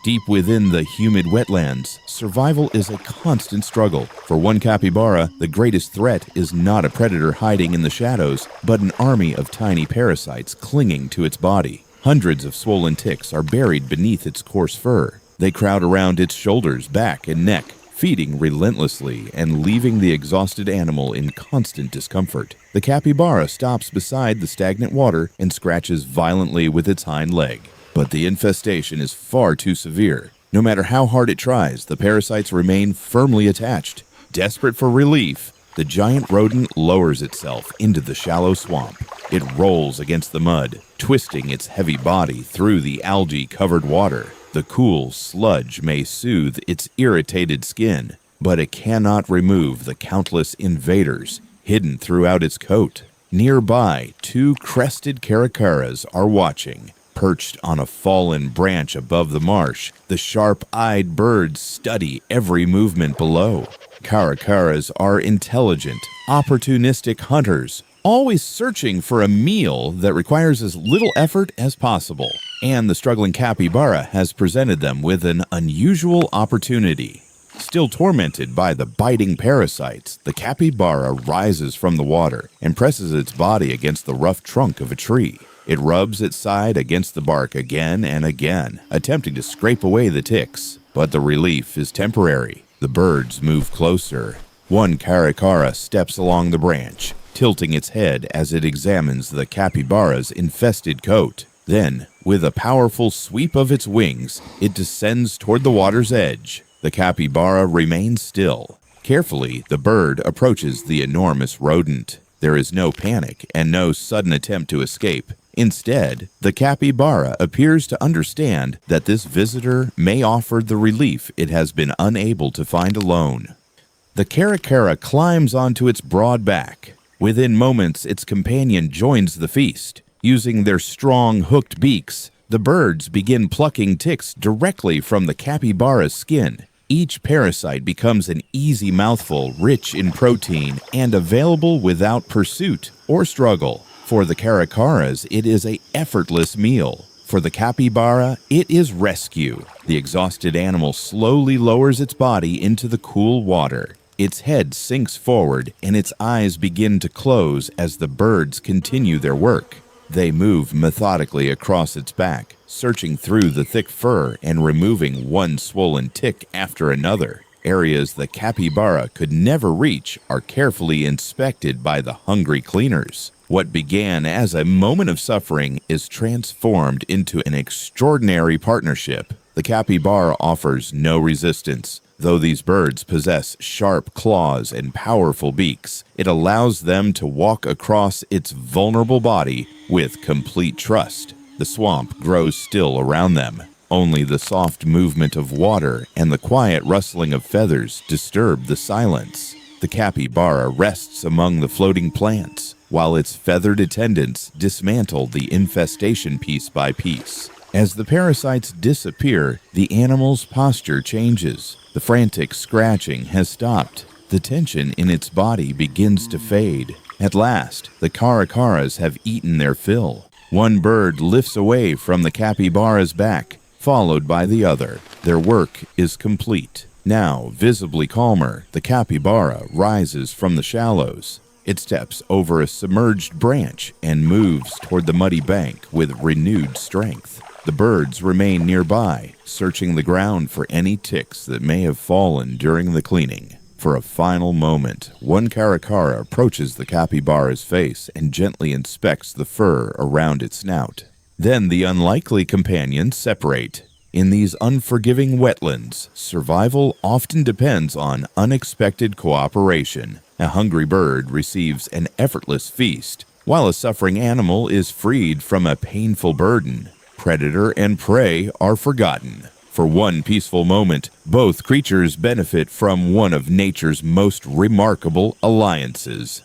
Deep within the humid wetlands, survival is a constant struggle. For one capybara, the greatest threat is not a predator hiding in the shadows, but an army of tiny parasites clinging to its body. Hundreds of swollen ticks are buried beneath its coarse fur. They crowd around its shoulders, back, and neck, feeding relentlessly and leaving the exhausted animal in constant discomfort. The capybara stops beside the stagnant water and scratches violently with its hind leg. But the infestation is far too severe. No matter how hard it tries, the parasites remain firmly attached. Desperate for relief, the giant rodent lowers itself into the shallow swamp. It rolls against the mud, twisting its heavy body through the algae-covered water. The cool sludge may soothe its irritated skin, but it cannot remove the countless invaders hidden throughout its coat. Nearby, two crested caracaras are watching. Perched on a fallen branch above the marsh, the sharp-eyed birds study every movement below. Caracaras are intelligent, opportunistic hunters, always searching for a meal that requires as little effort as possible. And the struggling capybara has presented them with an unusual opportunity. Still tormented by the biting parasites, the capybara rises from the water and presses its body against the rough trunk of a tree. It rubs its side against the bark again and again, attempting to scrape away the ticks. But the relief is temporary. The birds move closer. One caracara steps along the branch, tilting its head as it examines the capybara's infested coat. Then, with a powerful sweep of its wings, it descends toward the water's edge. The capybara remains still. Carefully, the bird approaches the enormous rodent. There is no panic and no sudden attempt to escape. Instead, the capybara appears to understand that this visitor may offer the relief it has been unable to find alone. The caracara climbs onto its broad back. Within moments, its companion joins the feast. Using their strong, hooked beaks, the birds begin plucking ticks directly from the capybara's skin. Each parasite becomes an easy mouthful, rich in protein and available without pursuit or struggle. For the caracaras, it is an effortless meal. For the capybara, it is rescue. The exhausted animal slowly lowers its body into the cool water. Its head sinks forward and its eyes begin to close as the birds continue their work. They move methodically across its back, searching through the thick fur and removing one swollen tick after another. Areas the capybara could never reach are carefully inspected by the hungry cleaners. What began as a moment of suffering is transformed into an extraordinary partnership. The capybara offers no resistance. Though these birds possess sharp claws and powerful beaks, it allows them to walk across its vulnerable body with complete trust. The swamp grows still around them. Only the soft movement of water and the quiet rustling of feathers disturb the silence. The capybara rests among the floating plants, while its feathered attendants dismantle the infestation piece by piece. As the parasites disappear, the animal's posture changes. The frantic scratching has stopped. The tension in its body begins to fade. At last, the caracaras have eaten their fill. One bird lifts away from the capybara's back, followed by the other. Their work is complete. Now, visibly calmer, the capybara rises from the shallows. It steps over a submerged branch and moves toward the muddy bank with renewed strength. The birds remain nearby, searching the ground for any ticks that may have fallen during the cleaning. For a final moment, one caracara approaches the capybara's face and gently inspects the fur around its snout. Then the unlikely companions separate. In these unforgiving wetlands, survival often depends on unexpected cooperation. A hungry bird receives an effortless feast, while a suffering animal is freed from a painful burden. Predator and prey are forgotten. For one peaceful moment, both creatures benefit from one of nature's most remarkable alliances.